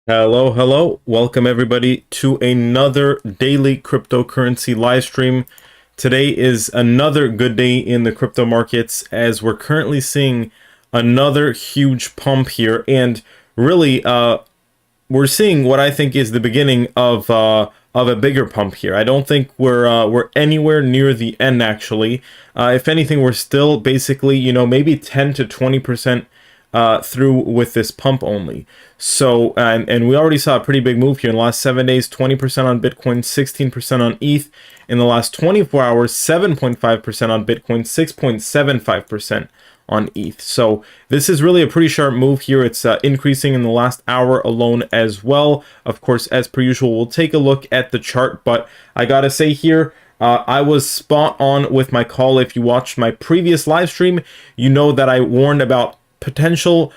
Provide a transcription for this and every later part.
Hello. Welcome everybody to another daily cryptocurrency live stream. Today is another good day in the crypto markets as we're currently seeing another huge pump here, and really we're seeing what I think is the beginning of a bigger pump here. I don't think we're anywhere near the end actually. If anything, we're still basically, maybe 10 to 20% through with this pump only. So, and we already saw a pretty big move here in the last 7 days, 20% on Bitcoin, 16% on ETH. In the last 24 hours, 7.5% on Bitcoin, 6.75% on ETH. So this is really a pretty sharp move here. It's increasing in the last hour alone as well. Of course, as per usual, we'll take a look at the chart, but I gotta say here, I was spot on with my call. If you watched my previous live stream, you know that I warned about potential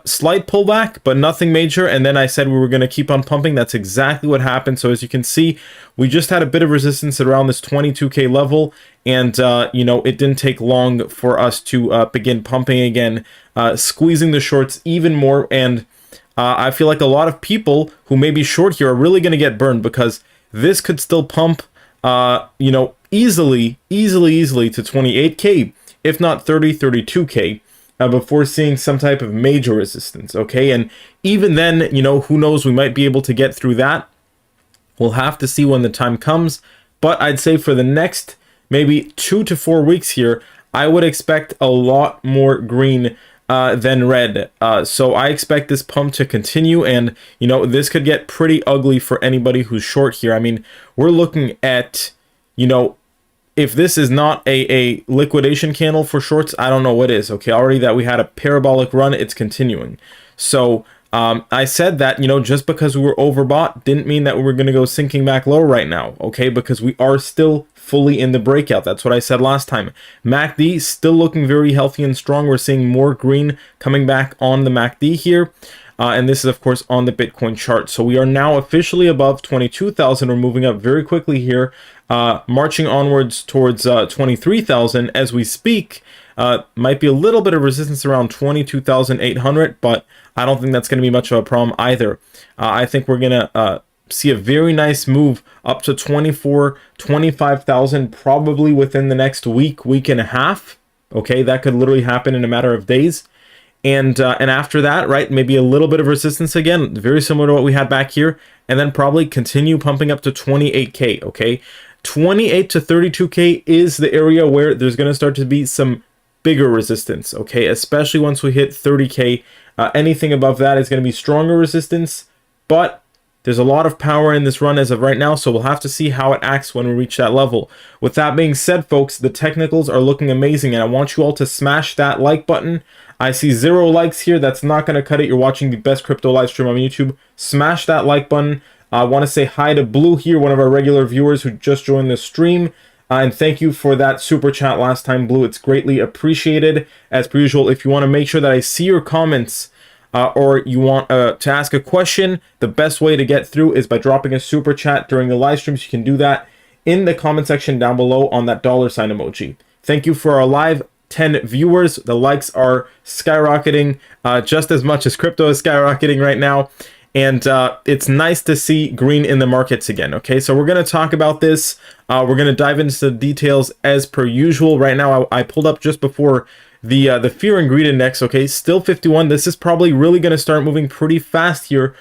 slight pullback, but nothing major, and then I said we were going to keep on pumping. That's exactly what happened. So as you can see, we just had a bit of resistance around this 22k level, and it didn't take long for us to begin pumping again, squeezing the shorts even more. And I feel like a lot of people who may be short here are really going to get burned, because this could still pump easily to 28k, if not 32k. Before seeing some type of major resistance, okay? And even then, who knows, we might be able to get through that. We'll have to see when the time comes. But I'd say for the next maybe 2 to 4 weeks here, I would expect a lot more green than red. So I expect this pump to continue, and, this could get pretty ugly for anybody who's short here. I mean, we're looking at, if this is not a liquidation candle for shorts, I don't know what is. Okay, already that we had a parabolic run, it's continuing. So I said that, just because we were overbought didn't mean that we were going to go sinking back low right now. Okay, because we are still fully in the breakout. That's what I said last time. MACD still looking very healthy and strong. We're seeing more green coming back on the MACD here. And this is, of course, on the Bitcoin chart. So we are now officially above 22,000. We're moving up very quickly here, marching onwards towards 23,000 as we speak. Might be a little bit of resistance around 22,800, but I don't think that's going to be much of a problem either. I think we're going to see a very nice move up to 25,000 probably within the next week and a half. Okay, that could literally happen in a matter of days. And after that, right, maybe a little bit of resistance again, very similar to what we had back here, and then probably continue pumping up to 28k, okay? 28 to 32k is the area where there's going to start to be some bigger resistance, okay? Especially once we hit 30k. Anything above that is going to be stronger resistance, but there's a lot of power in this run as of right now, so we'll have to see how it acts when we reach that level. With that being said, folks, the technicals are looking amazing, and I want you all to smash that like button. I see 0 likes here. That's not going to cut it. You're watching the best crypto live stream on YouTube. Smash that like button. I want to say hi to Blue here, one of our regular viewers who just joined the stream. And thank you for that super chat last time, Blue. It's greatly appreciated. As per usual, if you want to make sure that I see your comments, or you want to ask a question, the best way to get through is by dropping a super chat during the live streams. You can do that in the comment section down below on that $ emoji. Thank you for our live 10 viewers. The likes are skyrocketing just as much as crypto is skyrocketing right now. And it's nice to see green in the markets again. Okay, so we're going to talk about this. We're going to dive into the details as per usual. Right now, I pulled up just before the fear and greed index. Okay, still 51. This is probably really going to start moving pretty fast here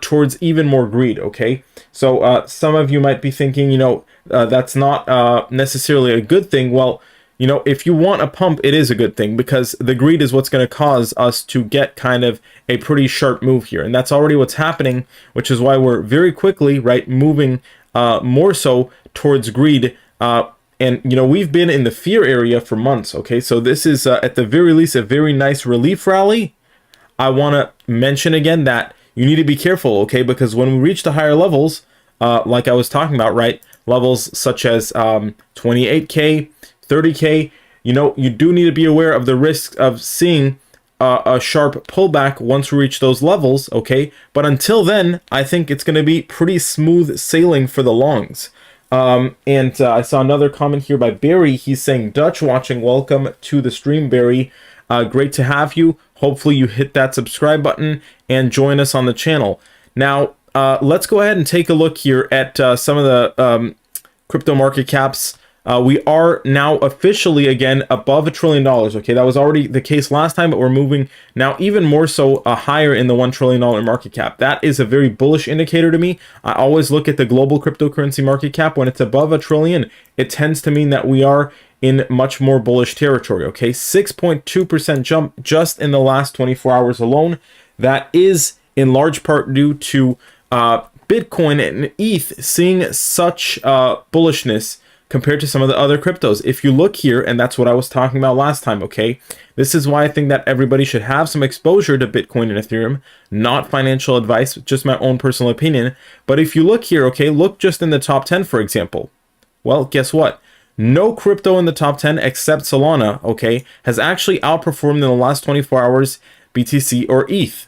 towards even more greed. Okay, so some of you might be thinking, that's not necessarily a good thing. Well, if you want a pump, it is a good thing, because the greed is what's going to cause us to get kind of a pretty sharp move here. And that's already what's happening, which is why we're very quickly, right, moving more so towards greed. And, we've been in the fear area for months. Okay, so this is at the very least a very nice relief rally. I want to mention again that you need to be careful, okay, because when we reach the higher levels, like I was talking about, right, levels such as 28k, 30k, you do need to be aware of the risks of seeing a sharp pullback once we reach those levels, okay? But until then, I think it's going to be pretty smooth sailing for the longs. I saw another comment here by Barry. He's saying, Dutch watching, welcome to the stream, Barry. Great to have you. Hopefully you hit that subscribe button and join us on the channel. Now, let's go ahead and take a look here at some of the crypto market caps. We are now officially again above $1 trillion. Okay, that was already the case last time, but we're moving now even more so higher in the $1 trillion market cap. That is a very bullish indicator to me. I always look at the global cryptocurrency market cap. When it's above $1 trillion, it tends to mean that we are in much more bullish territory. Okay, 6.2% jump just in the last 24 hours alone. That is in large part due to Bitcoin and ETH seeing such bullishness compared to some of the other cryptos. If you look here, and that's what I was talking about last time, okay? This is why I think that everybody should have some exposure to Bitcoin and Ethereum, not financial advice, just my own personal opinion. But if you look here, okay, look just in the top 10, for example. Well, guess what? No crypto in the top 10 except Solana, okay, has actually outperformed in the last 24 hours BTC or ETH.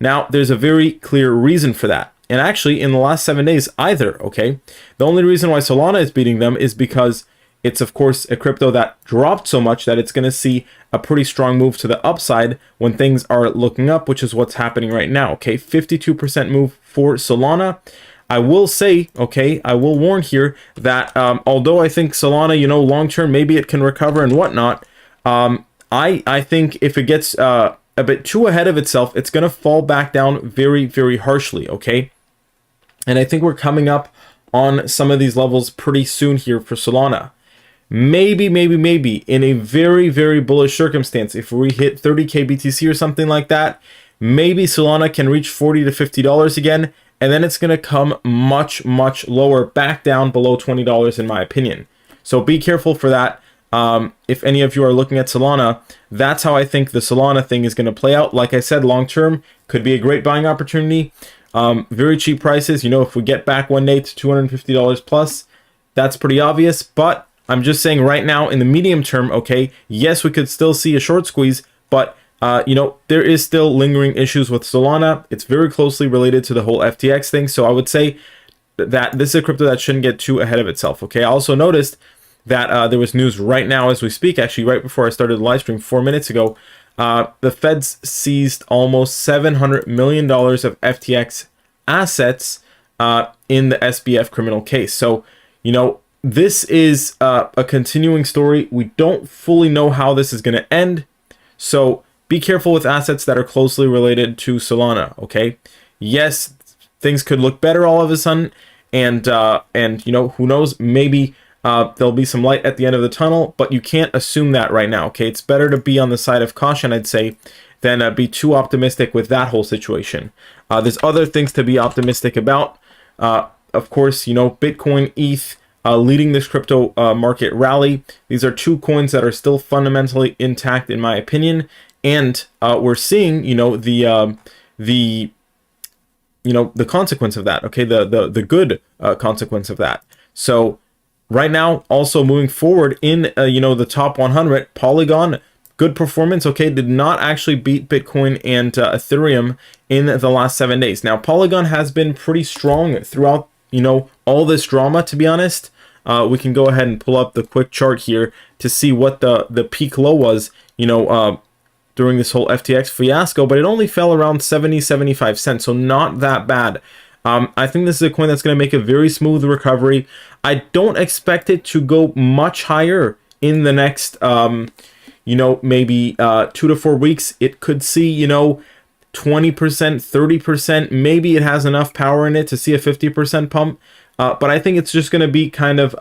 Now, there's a very clear reason for that. And actually, in the last 7 days, either, okay? The only reason why Solana is beating them is because it's, of course, a crypto that dropped so much that it's going to see a pretty strong move to the upside when things are looking up, which is what's happening right now, okay? 52% move for Solana. I will say, okay, I will warn here that although I think Solana, you know, long-term, maybe it can recover and whatnot, I think if it gets a bit too ahead of itself, it's going to fall back down very, very harshly, okay? And I think we're coming up on some of these levels pretty soon here for Solana. Maybe in a very, very bullish circumstance, if we hit 30K BTC or something like that, maybe Solana can reach $40 to $50 again, and then it's going to come much, much lower, back down below $20 in my opinion. So be careful for that. If any of you are looking at Solana, that's how I think the Solana thing is going to play out. Like I said, long term could be a great buying opportunity. Very cheap prices. You know, if we get back one day to $250 plus, that's pretty obvious. But I'm just saying right now in the medium term, okay, yes, we could still see a short squeeze, but you know, there is still lingering issues with Solana. It's very closely related to the whole FTX thing. So I would say that this is a crypto that shouldn't get too ahead of itself. Okay. I also noticed that there was news right now as we speak, actually right before I started the live stream 4 minutes ago. The Feds seized almost $700 million of FTX assets in the SBF criminal case. So, you know, this is a continuing story. We don't fully know how this is going to end. So be careful with assets that are closely related to Solana, okay? Yes, things could look better all of a sudden. And you know, who knows, maybe there'll be some light at the end of the tunnel, but you can't assume that right now, okay? It's better to be on the side of caution, I'd say, than be too optimistic with that whole situation. There's other things to be optimistic about. Of course, you know, Bitcoin, ETH, leading this crypto market rally. These are two coins that are still fundamentally intact, in my opinion. And we're seeing, you know, the consequence of that, okay? The good consequence of that. So right now, also moving forward in, you know, the top 100, Polygon, good performance, okay, did not actually beat Bitcoin and Ethereum in the last 7 days. Now, Polygon has been pretty strong throughout, you know, all this drama, to be honest. We can go ahead and pull up the quick chart here to see what the peak low was, you know, during this whole FTX fiasco, but it only fell around 75 cents, so not that bad. I think this is a coin that's going to make a very smooth recovery. I don't expect it to go much higher in the next, you know, maybe 2 to 4 weeks. It could see, you know, 20%, 30%. Maybe it has enough power in it to see a 50% pump. But I think it's just going to be kind of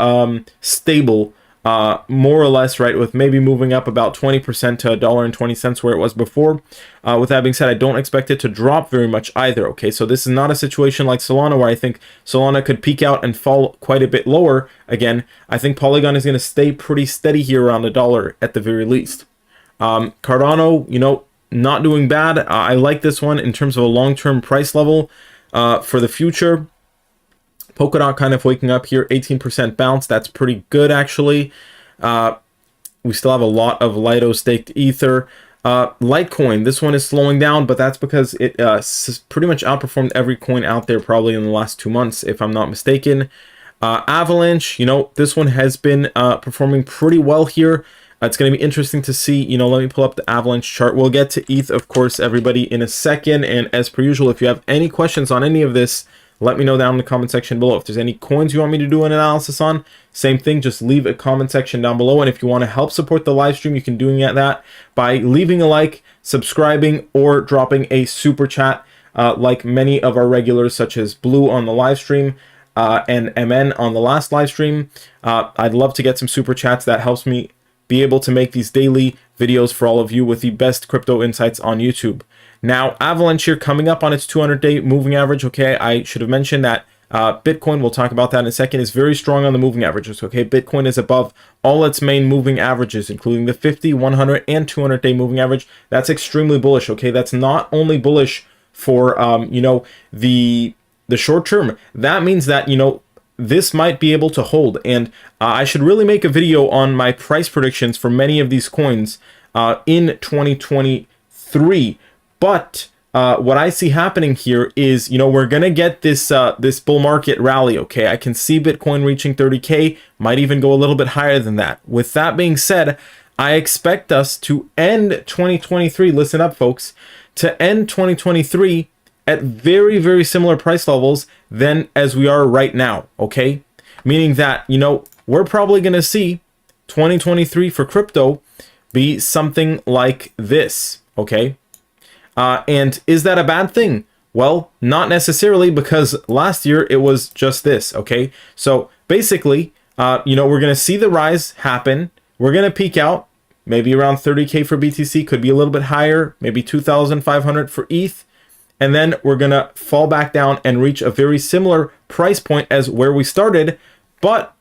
stable, more or less, right, with maybe moving up about 20% to $1.20 where it was before. With that being said, I don't expect it to drop very much either, okay? So this is not a situation like Solana where I think Solana could peak out and fall quite a bit lower. Again, I think Polygon is going to stay pretty steady here around $1 at the very least. Cardano, you know, not doing bad. I like this one in terms of a long-term price level for the future. Polkadot kind of waking up here, 18% bounce. That's pretty good, actually. We still have a lot of Lido staked Ether. Litecoin, this one is slowing down, but that's because it pretty much outperformed every coin out there probably in the last 2 months, if I'm not mistaken. Avalanche, you know, this one has been performing pretty well here. It's going to be interesting to see, you know, let me pull up the avalanche chart. We'll get to ETH, of course, everybody, in a second. And as per usual, if you have any questions on any of this, let me know down in the comment section below. If there's any coins you want me to do an analysis on, same thing, just leave a comment section down below. And if you want to help support the live stream, you can do that by leaving a like, subscribing, or dropping a super chat, like many of our regulars, such as Blue on the live stream, and MN on the last live stream. I'd love to get some super chats. That helps me be able to make these daily videos for all of you with the best crypto insights on YouTube. Now, Avalanche here coming up on its 200-day moving average. Okay, I should have mentioned that Bitcoin, we'll talk about that in a second, is very strong on the moving averages. Okay, Bitcoin is above all its main moving averages, including the 50, 100, and 200-day moving average. That's extremely bullish. Okay, that's not only bullish for you know, the short term. That means that, you know, this might be able to hold. And I should really make a video on my price predictions for many of these coins in 2023. But what I see happening here is, you know, we're going to get this this bull market rally, okay? I can see Bitcoin reaching 30K, might even go a little bit higher than that. With that being said, I expect us to end 2023, listen up, folks, to end 2023 at very, very similar price levels than as we are right now, okay? Meaning that, you know, we're probably going to see 2023 for crypto be something like this, okay? And is that a bad thing? Well, not necessarily, because last year it was just this, okay? So basically, you know, we're going to see the rise happen. We're going to peak out, maybe around 30K for BTC, could be a little bit higher, maybe 2,500 for ETH. And then we're going to fall back down and reach a very similar price point as where we started. But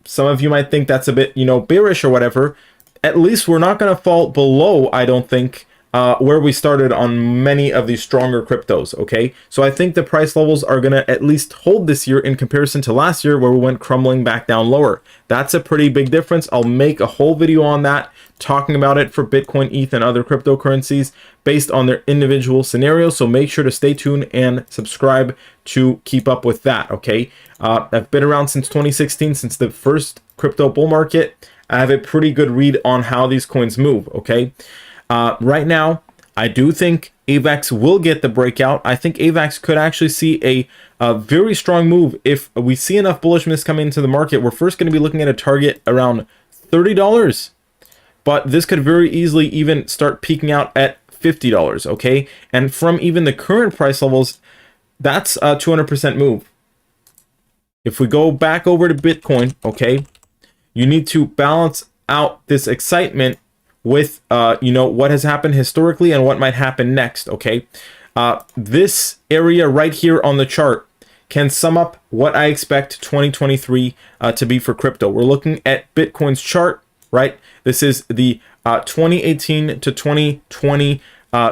some of you might think that's a bit, you know, bearish or whatever. At least we're not going to fall below, I don't think, where we started on many of these stronger cryptos, okay? So I think the price levels are going to at least hold this year in comparison to last year, where we went crumbling back down lower. That's a pretty big difference. I'll make a whole video on that, talking about it for Bitcoin, ETH, and other cryptocurrencies based on their individual scenarios. So make sure to stay tuned and subscribe to keep up with that, okay? I've been around since 2016, since the first crypto bull market. I have a pretty good read on how these coins move, okay? Right now, I do think AVAX will get the breakout. I think AVAX could actually see a very strong move. If we see enough bullishness coming into the market, we're first going to be looking at a target around $30. But this could very easily even start peaking out at $50, okay? And from even the current price levels, that's a 200% move. If we go back over to Bitcoin, okay, you need to balance out this excitement with, you know, what has happened historically and what might happen next, okay? This area right here on the chart can sum up what I expect 2023 to be for crypto. We're looking at Bitcoin's chart, right? This is the 2018 to 2020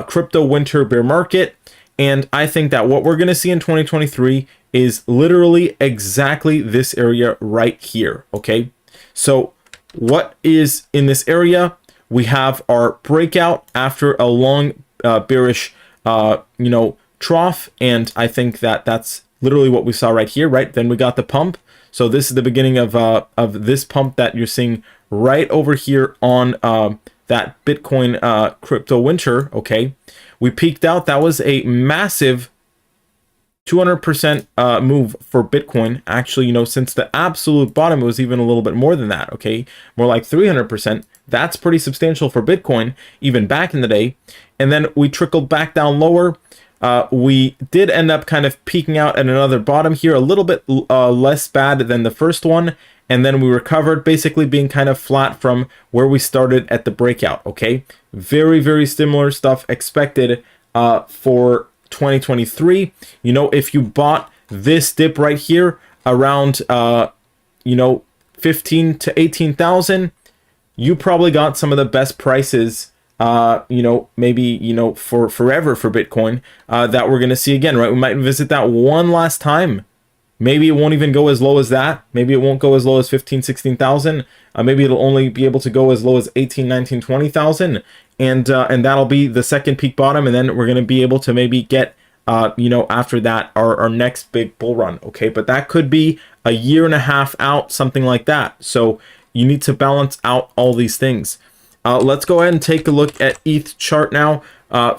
crypto winter bear market. And I think that what we're going to see in 2023 is literally exactly this area right here, okay? So what is in this area? We have our breakout after a long bearish, you know, trough. And I think that that's literally what we saw right here, right? Then we got the pump. So this is the beginning of this pump that you're seeing right over here on that Bitcoin crypto winter, okay? We peaked out. That was a massive 200% move for Bitcoin. Actually, you know, since the absolute bottom, it was even a little bit more than that, okay? More like 300%. That's pretty substantial for Bitcoin, even back in the day. And then we trickled back down lower. We did end up kind of peaking out at another bottom here, a little bit less bad than the first one. And then we recovered, basically being kind of flat from where we started at the breakout, okay? Very, very similar stuff expected for 2023. You know, if you bought this dip right here around, you know, 15 to 18,000, you probably got some of the best prices, you know, maybe, you know, for forever for Bitcoin that we're going to see again, right? We might visit that one last time. Maybe it won't even go as low as that. Maybe it won't go as low as 15, 16,000. Maybe it'll only be able to go as low as 18, 19, 20,000. And that'll be the second peak bottom. And then we're going to be able to maybe get, you know, after that, our next big bull run. Okay. But that could be a year and a half out, something like that. So, you need to balance out all these things. Let's go ahead and take a look at ETH chart now.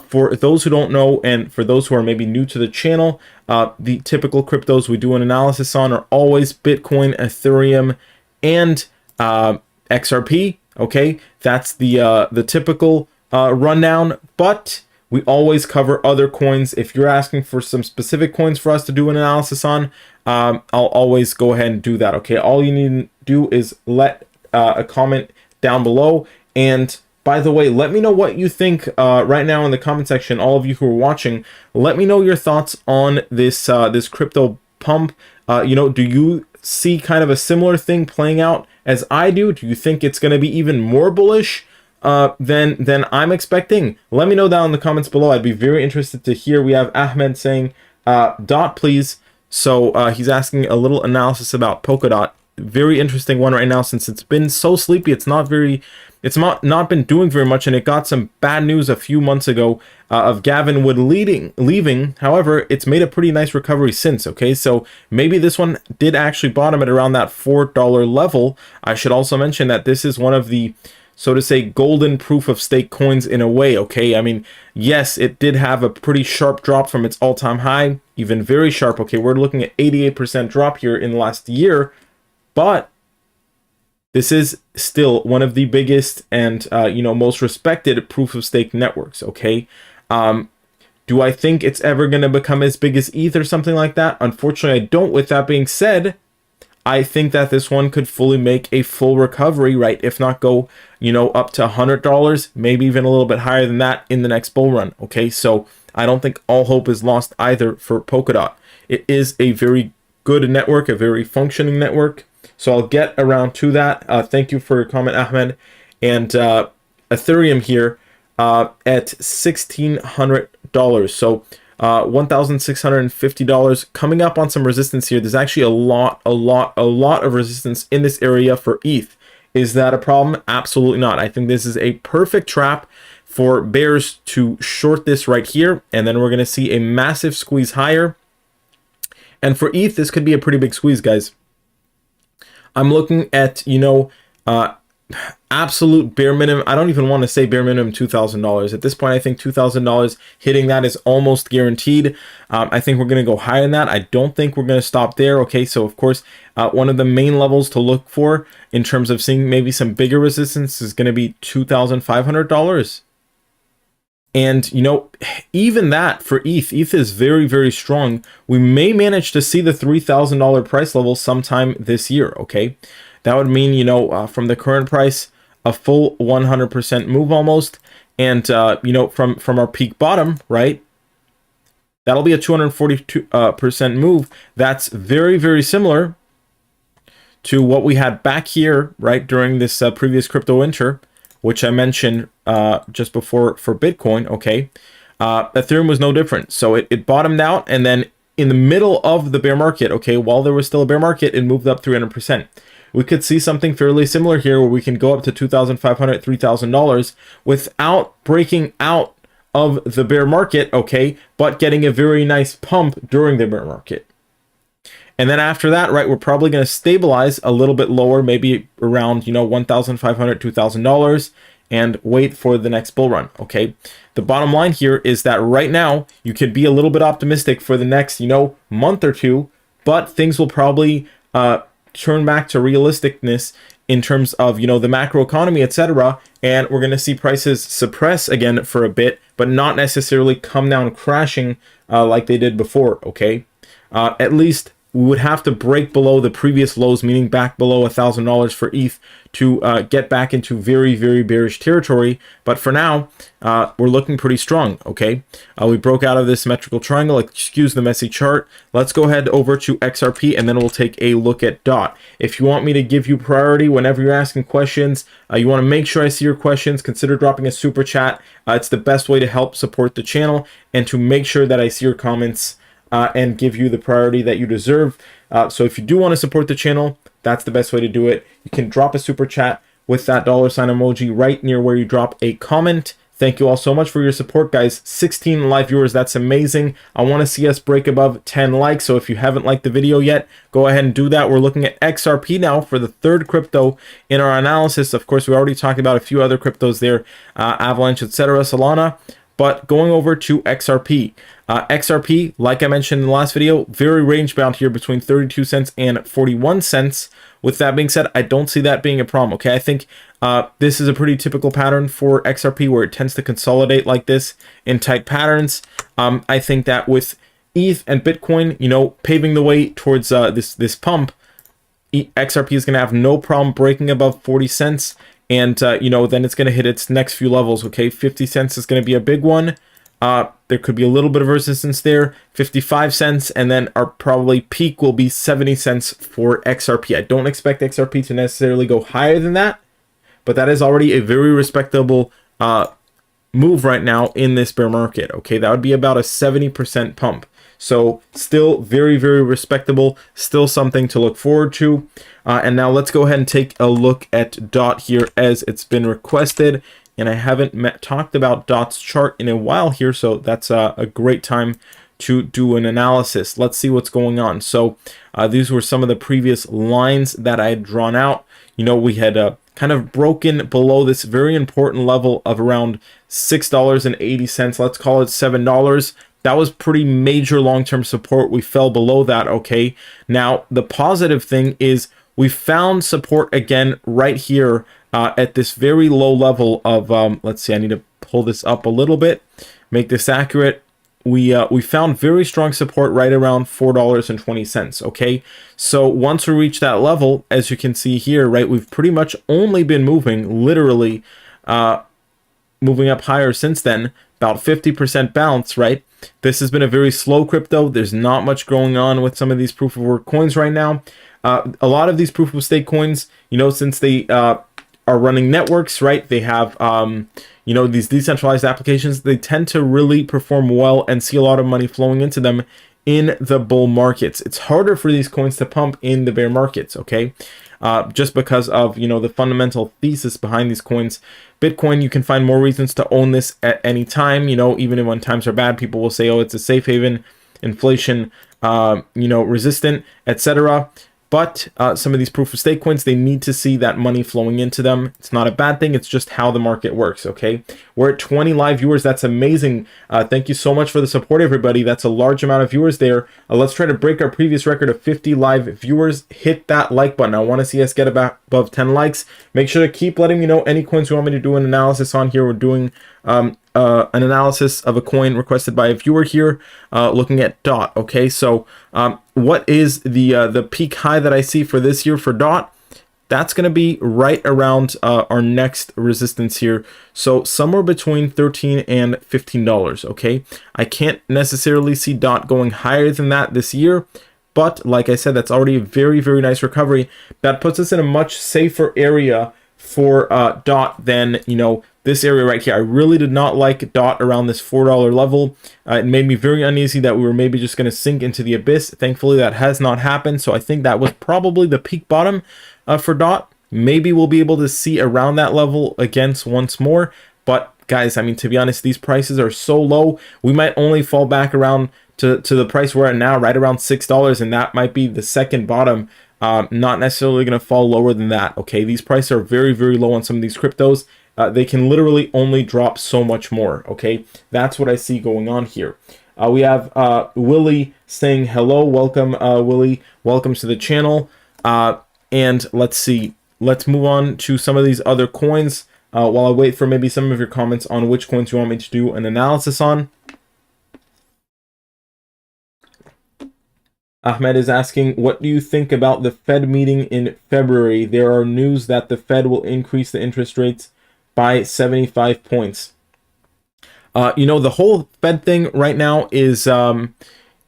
For those who don't know, and for those who are maybe new to the channel, the typical cryptos we do an analysis on are always Bitcoin, Ethereum, and XRP. Okay, that's the typical rundown, but we always cover other coins. If you're asking for some specific coins for us to do an analysis on, I'll always go ahead and do that. Okay, all you need to do is let a comment down below. And by the way, let me know what you think right now in the comment section. All of you who are watching, let me know your thoughts on this this crypto pump. You know, do you see kind of a similar thing playing out as I do? Do you think it's going to be even more bullish than I'm expecting? Let me know down in the comments below. I'd be very interested to hear. We have Ahmed saying, dot please. So he's asking a little analysis about Polkadot. Very interesting one right now, since it's been so sleepy. It's not not been doing very much, and it got some bad news a few months ago of Gavin Wood leaving. However, it's made a pretty nice recovery since. Okay, so maybe this one did actually bottom at around that $4 level. I should also mention that this is one of the, so to say, golden proof of stake coins in a way. Okay, I mean, yes, it did have a pretty sharp drop from its all-time high, even very sharp. Okay, we're looking at 88% drop here in the last year, but this is still one of the biggest and you know, most respected proof of stake networks. Okay, do I think it's ever going to become as big as ETH or something like that? Unfortunately, I don't. With that being said, I think that this one could fully make a full recovery, right? If not go, you know, up to $100, maybe even a little bit higher than that in the next bull run. Okay, so I don't think all hope is lost either for Polkadot. It is a very good network, a very functioning network. So I'll get around to that. Thank you for your comment, Ahmed. And Ethereum here at $1,600. So $1,650, coming up on some resistance here. There's actually a lot of resistance in this area for ETH. Is that a problem? Absolutely not. I think this is a perfect trap for bears to short this right here. And then we're going to see a massive squeeze higher. And for ETH, this could be a pretty big squeeze, guys. I'm looking at, you know, absolute bare minimum. I don't even want to say bare minimum $2,000. At this point, I think $2,000 hitting that is almost guaranteed. I think we're going to go higher than that. I don't think we're going to stop there. Okay, so of course, one of the main levels to look for in terms of seeing maybe some bigger resistance is going to be $2,500. And, you know, even that for ETH is very, very strong. We may manage to see the $3,000 price level sometime this year, okay? That would mean, you know, from the current price, a full 100% move almost. And, you know, from our peak bottom, right? That'll be a 242% move. That's very, very similar to what we had back here, right, during this previous crypto winter, which I mentioned just before for Bitcoin. Okay, Ethereum was no different. So it bottomed out, and then in the middle of the bear market, okay, while there was still a bear market, it moved up 300%. We could see something fairly similar here, where we can go up to $2,500, $3,000 without breaking out of the bear market, okay, but getting a very nice pump during the bear market. And then after that, right, we're probably going to stabilize a little bit lower, maybe around, you know, $1,500, $2,000, and wait for the next bull run. Okay, the bottom line here is that right now you could be a little bit optimistic for the next, you know, month or two, but things will probably turn back to realisticness in terms of, you know, the macro economy, etc. And we're going to see prices suppress again for a bit, but not necessarily come down crashing like they did before. Okay, at least we would have to break below the previous lows, meaning back below $1,000 for ETH to get back into very, very bearish territory. But for now, we're looking pretty strong, okay? We broke out of this symmetrical triangle. Excuse the messy chart. Let's go ahead over to XRP, and then we'll take a look at DOT. If you want me to give you priority whenever you're asking questions, you want to make sure I see your questions, consider dropping a super chat. It's the best way to help support the channel and to make sure that I see your comments and give you the priority that you deserve. So if you do want to support the channel, that's the best way to do it. You can drop a super chat with that $sign emoji right near where you drop a comment. Thank you all so much for your support, guys. 16 live viewers, that's amazing. I want to see us break above 10 likes, so if you haven't liked the video yet, go ahead and do that. We're looking at XRP now for the third crypto in our analysis. Of course, we already talked about a few other cryptos there, Avalanche, etc., Solana. But going over to XRP. XRP, like I mentioned in the last video, very range bound here between 32 cents and 41 cents. With that being said, I don't see that being a problem, okay? I think this is a pretty typical pattern for XRP where it tends to consolidate like this in tight patterns. I think that with ETH and Bitcoin, you know, paving the way towards this pump, XRP is going to have no problem breaking above 40 cents. And, you know, then it's going to hit its next few levels, okay? 50 cents is going to be a big one. There could be a little bit of resistance there, 55 cents, and then our probably peak will be 70 cents for XRP. I don't expect XRP to necessarily go higher than that, but that is already a very respectable move right now in this bear market, okay? That would be about a 70% pump. So still very, very respectable, still something to look forward to. And now let's go ahead and take a look at DOT here as it's been requested. And I haven't talked about DOT's chart in a while here, so that's a great time to do an analysis. Let's see what's going on. So these were some of the previous lines that I had drawn out. You know, we had kind of broken below this very important level of around $6.80. Let's call it $7. That was pretty major long-term support. We fell below that, okay? Now, the positive thing is we found support again right here at this very low level of, let's see, I need to pull this up a little bit, make this accurate. We found very strong support right around $4.20, okay? So once we reach that level, as you can see here, right, we've pretty much only been moving, literally moving up higher since then, about 50% bounce, right? This has been a very slow crypto. There's not much going on with some of these proof of work coins right now. A lot of these proof of stake coins, you know, since they are running networks, right? They have, you know, these decentralized applications. They tend to really perform well and see a lot of money flowing into them in the bull markets. It's harder for these coins to pump in the bear markets, okay? Just because of, you know, the fundamental thesis behind these coins. Bitcoin, you can find more reasons to own this at any time. You know, even when times are bad, people will say, oh, it's a safe haven, inflation, you know, resistant, etc. But some of these proof of stake coins, they need to see that money flowing into them. It's not a bad thing. It's just how the market works, okay? We're at 20 live viewers. That's amazing. Thank you so much for the support, everybody. That's a large amount of viewers there. Let's try to break our previous record of 50 live viewers. Hit that like button. I want to see us get above 10 likes. Make sure to keep letting me know any coins you want me to do an analysis on here. We're doing an analysis of a coin requested by a viewer here, looking at DOT. Okay, so what is the peak high that I see for this year for DOT? That's going to be right around our next resistance here. So somewhere between $13 and $15. Okay, I can't necessarily see DOT going higher than that this year, but like I said, that's already a very, very nice recovery. That puts us in a much safer area for DOT than, you know, this area right here. I really did not like DOT around this $4 level. It made me very uneasy that we were maybe just going to sink into the abyss. Thankfully, that has not happened. So I think that was probably the peak bottom for DOT. Maybe we'll be able to see around that level against once more. But guys, I mean, to be honest, these prices are so low. We might only fall back around to the price we're at now, right around $6. And that might be the second bottom. Not necessarily going to fall lower than that. Okay, these prices are very, very low on some of these cryptos. They can literally only drop so much more. Okay, that's what I see going on here. We have Willie saying hello. Welcome, Willie. Welcome to the channel. And let's see. Let's move on to some of these other coins while I wait for maybe some of your comments on which coins you want me to do an analysis on. Ahmed is asking, what do you think about the Fed meeting in February? There are news that the Fed will increase the interest rates by 75 points. You know, the whole Fed thing right now is,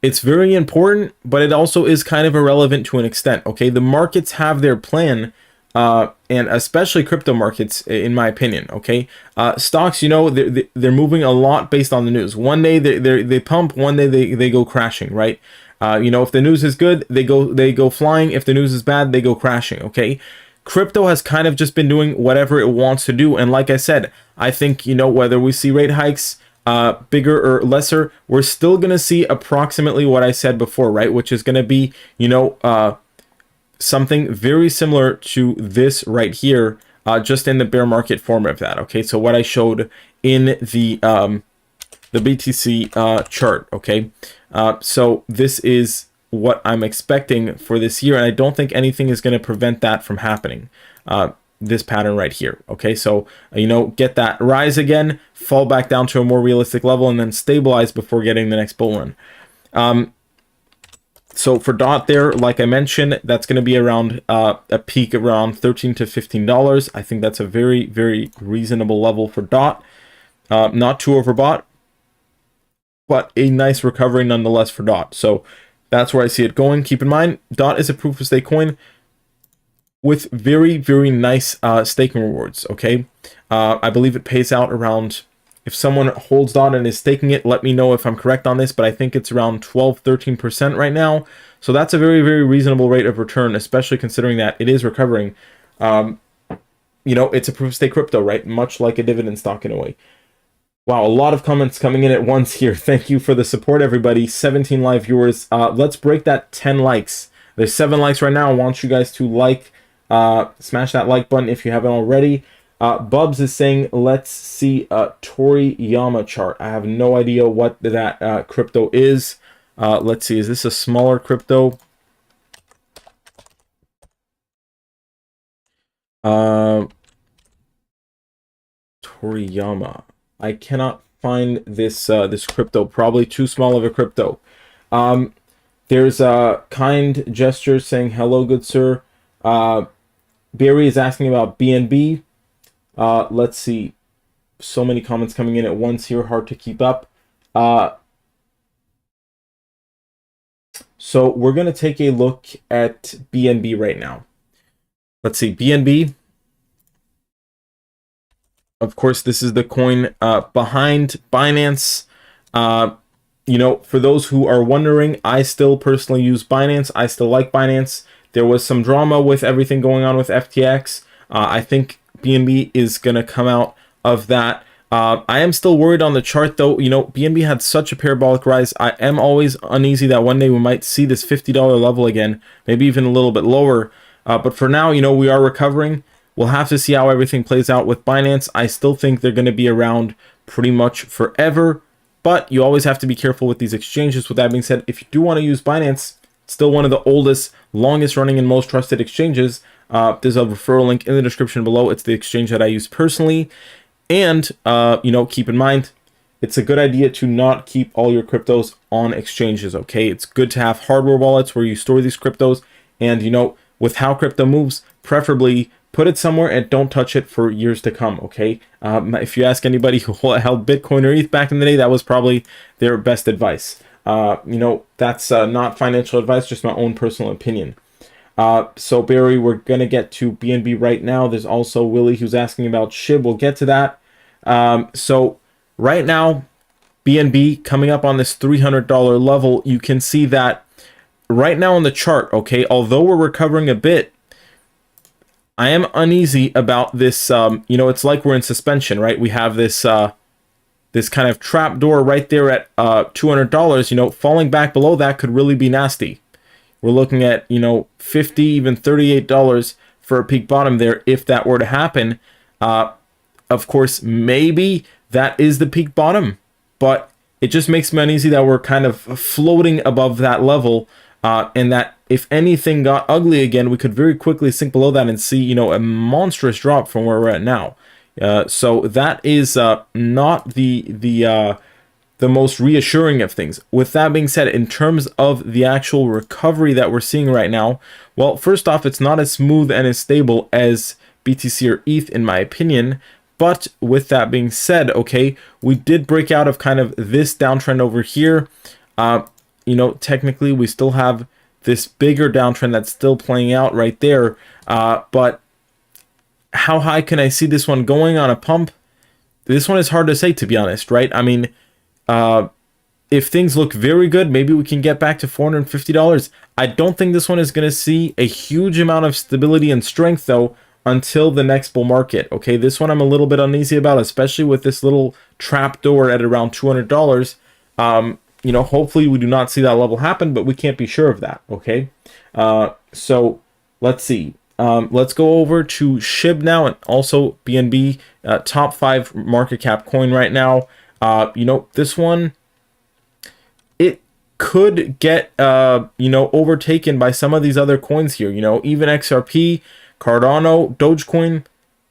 it's very important, but it also is kind of irrelevant to an extent. Okay, the markets have their plan, and especially crypto markets, in my opinion. Okay, stocks, you know, they're moving a lot based on the news. One day they pump, one day they go crashing, right? You know, if the news is good, they go flying. If the news is bad, they go crashing. Okay. Crypto has kind of just been doing whatever it wants to do. And like I said, I think, whether we see rate hikes, bigger or lesser, we're still going to see approximately what I said before, right? Which is going to be, something very similar to this right here, just in the bear market form of that. Okay, so what I showed in the BTC chart. Okay, so this is what I'm expecting for this year, and I don't think anything is going to prevent that from happening. This pattern right here. Okay, so get that rise again, fall back down to a more realistic level, and then stabilize before getting the next bull run. So for DOT there, like I mentioned, that's going to be around a peak around $13 to $15. I think that's a very, very reasonable level for DOT. Not too overbought, but a nice recovery nonetheless for DOT. So that's where I see it going. Keep in mind, DOT is a proof of stake coin with very, very nice staking rewards. Okay, I believe it pays out around, if someone holds DOT and is staking it, let me know if I'm correct on this, but I think it's around 12-13% right now. So that's a very, very reasonable rate of return, especially considering that it is recovering. It's a proof of stake crypto, right? Much like a dividend stock in a way. Wow, a lot of comments coming in at once here. Thank you for the support, everybody. 17 live viewers. Let's break that 10 likes. There's 7 likes right now. I want you guys to smash that like button if you haven't already. Bubs is saying, let's see a Toriyama chart. I have no idea what that crypto is. Let's see, is this a smaller crypto? Toriyama. I cannot find this this crypto. Probably too small of a crypto. There's a kind gesture saying, hello, good sir. Barry is asking about BNB. Let's see. So many comments coming in at once here. Hard to keep up. So we're going to take a look at BNB right now. Let's see. BNB. Of course, this is the coin behind Binance. For those who are wondering, I still personally use Binance. I still like Binance. There was some drama with everything going on with FTX. I think BNB is going to come out of that. I am still worried on the chart, though. BNB had such a parabolic rise. I am always uneasy that one day we might see this $50 level again, maybe even a little bit lower. But for now, we are recovering. We'll have to see how everything plays out with Binance. I still think they're going to be around pretty much forever, but you always have to be careful with these exchanges. With that being said, if you do want to use Binance, still one of the oldest, longest running, and most trusted exchanges. There's a referral link in the description below. It's the exchange that I use personally. And, keep in mind, it's a good idea to not keep all your cryptos on exchanges, okay? It's good to have hardware wallets where you store these cryptos. And, with how crypto moves, preferably put it somewhere and don't touch it for years to come, okay? If you ask anybody who held Bitcoin or ETH back in the day, that was probably their best advice. That's not financial advice, just my own personal opinion. So Barry, we're going to get to BNB right now. There's also Willie who's asking about SHIB. We'll get to that. So right now, BNB coming up on this $300 level, you can see that right now on the chart, okay, although we're recovering a bit, I am uneasy about this. It's like we're in suspension, right? We have this this kind of trap door right there at $200. Falling back below that could really be nasty. We're looking at $50, even $38 for a peak bottom there if that were to happen. Of course, maybe that is the peak bottom, but it just makes me uneasy that we're kind of floating above that level, and that if anything got ugly again, we could very quickly sink below that and see, a monstrous drop from where we're at now. So that is not the most reassuring of things. With that being said, in terms of the actual recovery that we're seeing right now, well, first off, it's not as smooth and as stable as BTC or ETH, in my opinion. But with that being said, okay, we did break out of kind of this downtrend over here. Technically, we still have this bigger downtrend that's still playing out right there. But how high can I see this one going on a pump? This one is hard to say, to be honest, right? I mean, if things look very good, maybe we can get back to $450. I don't think this one is going to see a huge amount of stability and strength, though. until the next bull market. Okay, this one I'm a little bit uneasy about, especially with this little trap door at around $200. Hopefully we do not see that level happen, but we can't be sure of that. Okay, so let's see. Let's go over to SHIB now, and also BNB, top 5 market cap coin right now. This one, it could get overtaken by some of these other coins here. Even XRP, Cardano, Dogecoin.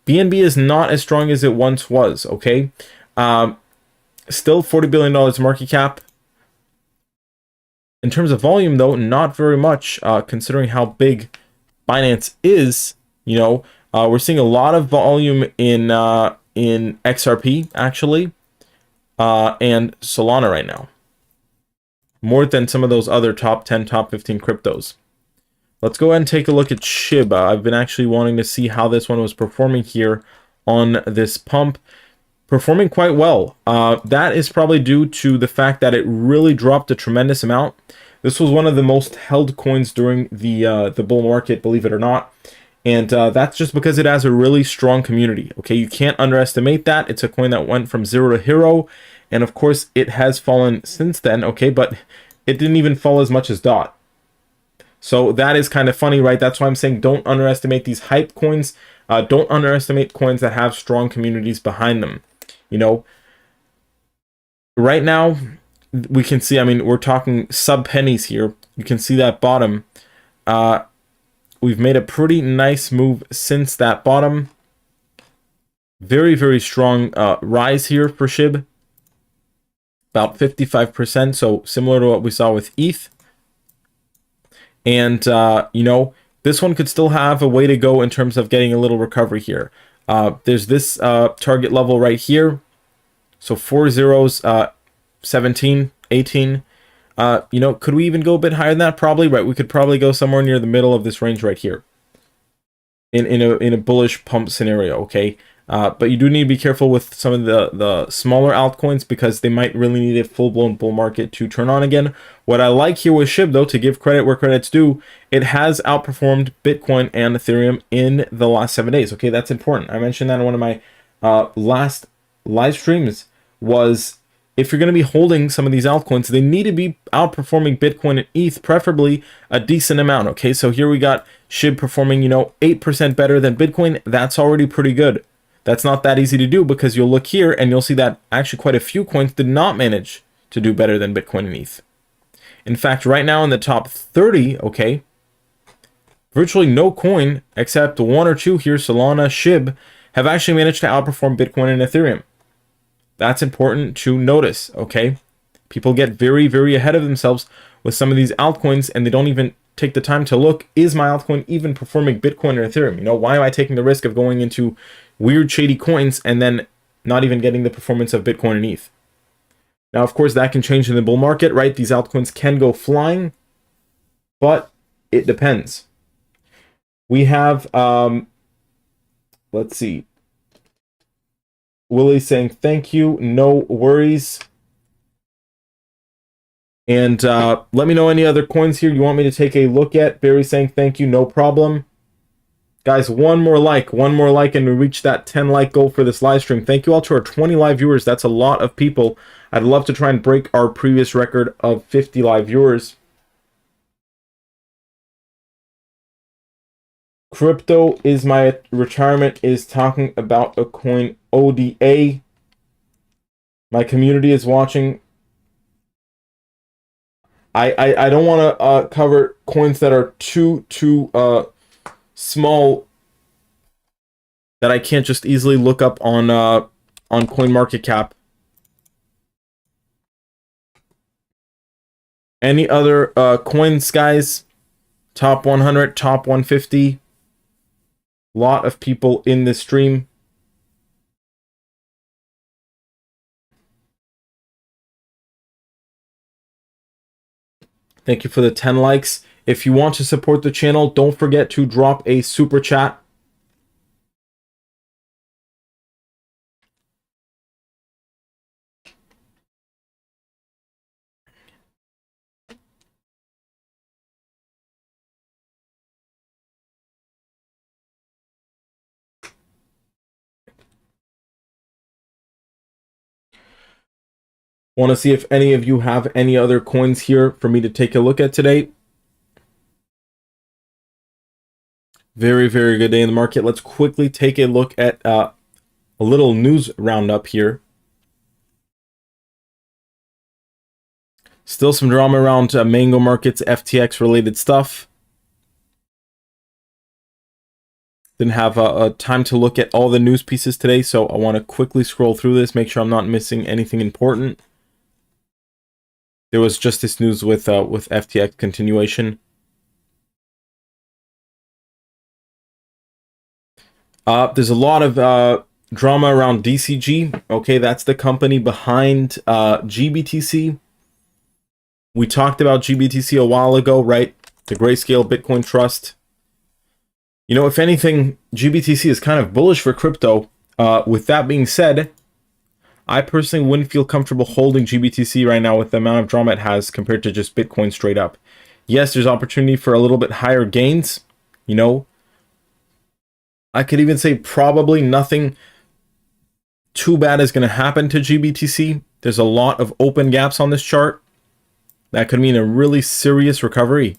BNB is not as strong as it once was. Okay, still $40 billion market cap. In terms of volume, though, not very much, considering how big Binance is. We're seeing a lot of volume in XRP actually, and Solana right now, more than some of those other top 10, top 15 cryptos. Let's go ahead and take a look at SHIB. I've been actually wanting to see how this one was performing here on this pump. Performing quite well. That is probably due to the fact that it really dropped a tremendous amount. This was one of the most held coins during the bull market, believe it or not. And that's just because it has a really strong community. Okay, you can't underestimate that. It's a coin that went from 0 to hero. And of course, it has fallen since then. Okay, but it didn't even fall as much as DOT. So that is kind of funny, right? That's why I'm saying don't underestimate these hype coins. Don't underestimate coins that have strong communities behind them. Right now, we can see, we're talking sub pennies here. You can see that bottom. We've made a pretty nice move since that bottom. Very, very strong rise here for SHIB. About 55%, so similar to what we saw with ETH. And, this one could still have a way to go in terms of getting a little recovery here. There's this target level right here. So 4 zeros, 17, 18. Could we even go a bit higher than that? Probably, right? We could probably go somewhere near the middle of this range right here in a bullish pump scenario, okay? But you do need to be careful with some of the smaller altcoins because they might really need a full-blown bull market to turn on again. What I like here with SHIB, though, to give credit where credit's due, it has outperformed Bitcoin and Ethereum in the last 7 days. Okay, that's important. I mentioned that in one of my last live streams, was if you're going to be holding some of these altcoins, they need to be outperforming Bitcoin and ETH, preferably a decent amount. Okay, so here we got SHIB performing, 8% better than Bitcoin. That's already pretty good. That's not that easy to do because you'll look here and you'll see that actually quite a few coins did not manage to do better than Bitcoin and ETH. In fact, right now in the top 30, okay, virtually no coin except one or two here, Solana, SHIB, have actually managed to outperform Bitcoin and Ethereum. That's important to notice, okay? People get very, very ahead of themselves with some of these altcoins and they don't even take the time to look, is my altcoin even performing Bitcoin or Ethereum? Why am I taking the risk of going into weird, shady coins and then not even getting the performance of Bitcoin and ETH? Now, of course, that can change in the bull market, right? These altcoins can go flying, but it depends. We have, let's see. Willie saying, thank you, no worries. And let me know any other coins here you want me to take a look at. Barry saying, thank you, no problem. Guys, one more like, and we reach that 10 like goal for this live stream. Thank you all to our 20 live viewers. That's a lot of people. I'd love to try and break our previous record of 50 live viewers. Crypto is my retirement is talking about a coin ODA. My community is watching. I don't want to cover coins that are too small that I can't just easily look up on CoinMarketCap. Any other coins, guys? Top 100, top 150. Lot of people in this stream. Thank you for the 10 likes. If you want to support the channel, don't forget to drop a super chat. Want to see if any of you have any other coins here for me to take a look at today. Very, very good day in the market. Let's quickly take a look at a little news roundup here. Still some drama around Mango Markets, FTX related stuff. Didn't have time to look at all the news pieces today, so I want to quickly scroll through this, make sure I'm not missing anything important. There was just this news with FTX continuation. There's a lot of drama around DCG. Okay, that's the company behind GBTC. We talked about GBTC a while ago, right? The Grayscale Bitcoin Trust. You know, if anything, GBTC is kind of bullish for crypto. With that being said, I personally wouldn't feel comfortable holding GBTC right now with the amount of drama it has compared to just Bitcoin straight up. Yes, there's opportunity for a little bit higher gains. You know, I could even say probably nothing too bad is going to happen to GBTC. There's a lot of open gaps on this chart. That could mean a really serious recovery.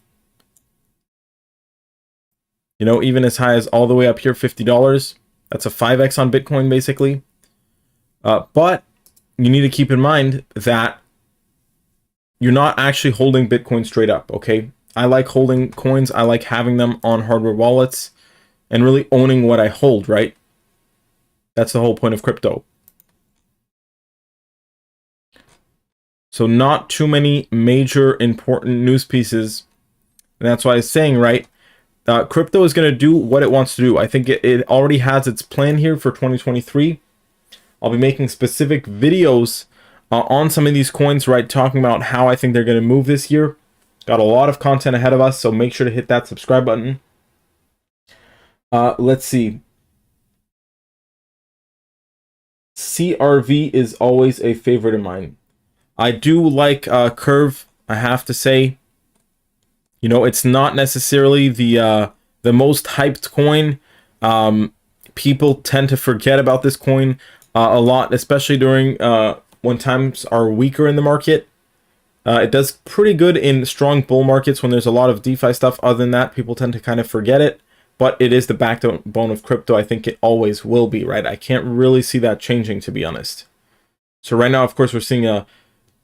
You know, even as high as all the way up here, $50. That's a 5x on Bitcoin, basically. But you need to keep in mind that you're not actually holding Bitcoin straight up, okay? I like holding coins. I like having them on hardware wallets and really owning what I hold, right? That's the whole point of crypto. So not too many major important news pieces. And that's why I was saying, right? Crypto is going to do what it wants to do. I think it already has its plan here for 2023. I'll be making specific videos on some of these coins, right? Talking about how I think they're going to move this year. Got a lot of content ahead of us, so make sure to hit that subscribe button. Let's see. CRV is always a favorite of mine. I do like Curve, I have to say. You know, it's not necessarily the most hyped coin. People tend to forget about this coin a lot, especially during when times are weaker in the market. It does pretty good in strong bull markets when there's a lot of DeFi stuff. Other than that, people tend to kind of forget it. But it is the backbone of crypto. I think it always will be, right? I can't really see that changing, to be honest. So right now, of course, we're seeing a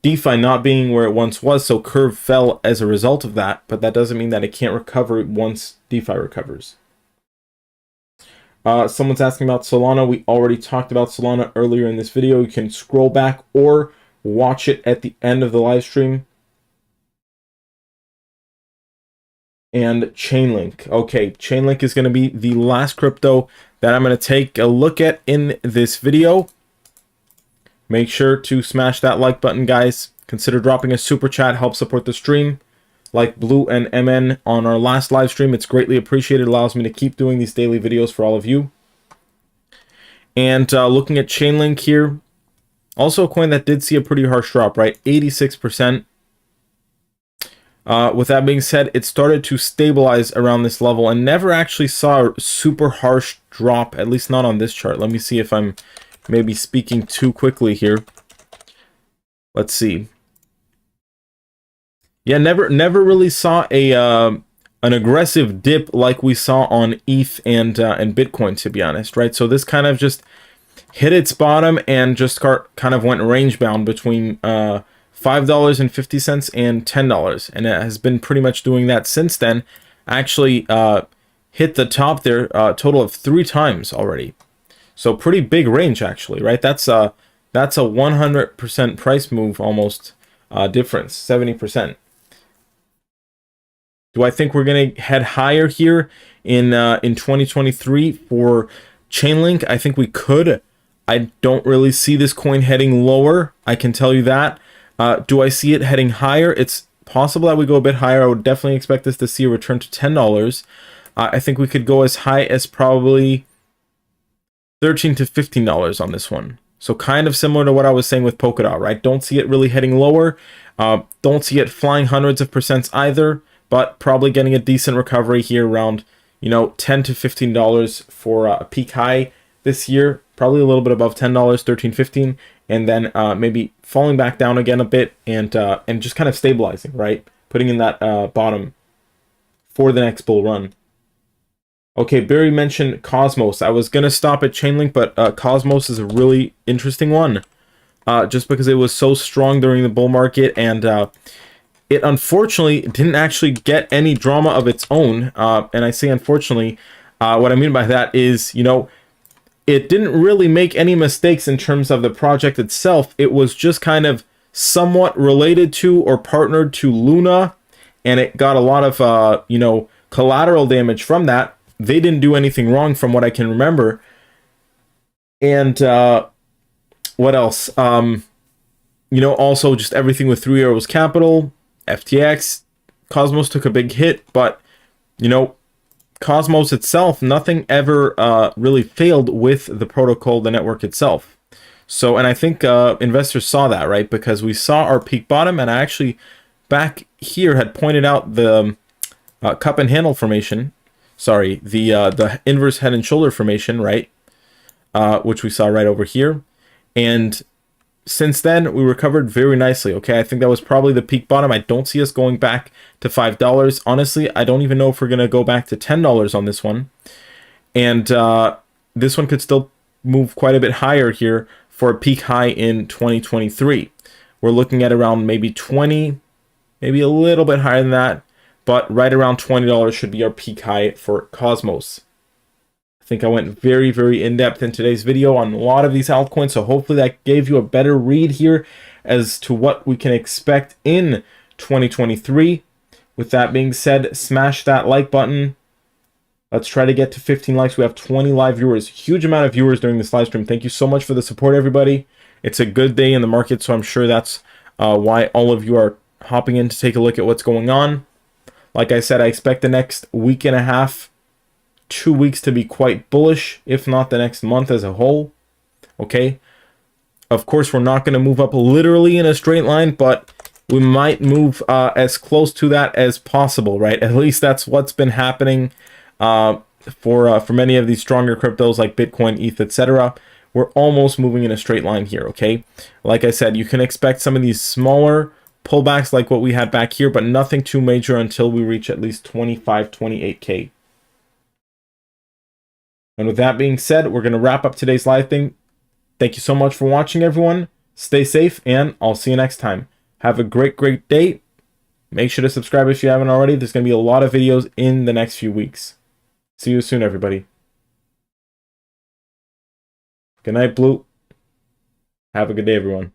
DeFi not being where it once was, so Curve fell as a result of that, but that doesn't mean that it can't recover once DeFi recovers. Someone's asking about Solana. We already talked about Solana earlier in this video. You can scroll back or watch it at the end of the live stream. And Chainlink. Okay, Chainlink is going to be the last crypto that I'm going to take a look at in this video. Make sure to smash that like button, guys. Consider dropping a super chat, help support the stream. Like Blue and MN on our last live stream. It's greatly appreciated. It allows me to keep doing these daily videos for all of you. And looking at Chainlink here. Also a coin that did see a pretty harsh drop, right? 86%. With that being said, it started to stabilize around this level and never actually saw a super harsh drop, at least not on this chart. Let me see if I'm maybe speaking too quickly here. Let's see. Yeah, never really saw a an aggressive dip like we saw on ETH and Bitcoin, to be honest, right? So this kind of just hit its bottom and just kind of went range bound between $5.50 and $10, and it has been pretty much doing that since then. Actually hit the top there a total of 3 times already. So pretty big range, actually, right? That's a 100% price move almost difference, 70%. Do I think we're going to head higher here in 2023 for Chainlink? I think we could. I don't really see this coin heading lower. I can tell you that. Do I see it heading higher? It's possible that we go a bit higher. I would definitely expect this to see a return to $10. I think we could go as high as probably $13 to $15 on this one. So kind of similar to what I was saying with Polkadot, right? Don't see it really heading lower. Don't see it flying hundreds of percents either, but probably getting a decent recovery here around, you know, $10 to $15 for a peak high this year. Probably a little bit above $10, 13, 15. and then maybe falling back down again a bit, and just kind of stabilizing, right? Putting in that bottom for the next bull run. Okay, Barry mentioned Cosmos. I was gonna stop at Chainlink, but Cosmos is a really interesting one, just because it was so strong during the bull market, and it unfortunately didn't actually get any drama of its own. And I say unfortunately, what I mean by that is, you know, it didn't really make any mistakes in terms of the project itself. It was just kind of somewhat related to or partnered to Luna, and it got a lot of, you know, collateral damage from that. They didn't do anything wrong from what I can remember. And what else? You know, also just everything with Three Arrows Capital, FTX, Cosmos took a big hit, but, you know, Cosmos itself, nothing ever really failed with the protocol, the network itself. So, and I think investors saw that, right? Because we saw our peak bottom, and I actually back here had pointed out the cup and handle formation. Sorry, the inverse head and shoulder formation, right? Which we saw right over here. And since then, we recovered very nicely, okay? I think that was probably the peak bottom. I don't see us going back to $5. Honestly, I don't even know if we're going to go back to $10 on this one. And this one could still move quite a bit higher here for a peak high in 2023. We're looking at around maybe 20, maybe a little bit higher than that, but right around $20 should be our peak high for Cosmos. I think I went very, very in-depth in today's video on a lot of these altcoins, so hopefully that gave you a better read here as to what we can expect in 2023. With that being said, smash that like button. Let's try to get to 15 likes. We have 20 live viewers. Huge amount of viewers during this live stream. Thank you so much for the support, everybody. It's a good day in the market, so I'm sure that's why all of you are hopping in to take a look at what's going on. Like I said, I expect the next week and a half, 2 weeks to be quite bullish, if not the next month as a whole. Okay. Of course, we're not going to move up literally in a straight line, but we might move as close to that as possible, right? At least that's what's been happening for many of these stronger cryptos like Bitcoin, ETH, etc. We're almost moving in a straight line here, okay? Like I said, you can expect some of these smaller pullbacks like what we had back here, but nothing too major until we reach at least 25, 28K. And with that being said, we're going to wrap up today's live thing. Thank you so much for watching, everyone. Stay safe, and I'll see you next time. Have a great, great day. Make sure to subscribe if you haven't already. There's going to be a lot of videos in the next few weeks. See you soon, everybody. Good night, Blue. Have a good day, everyone.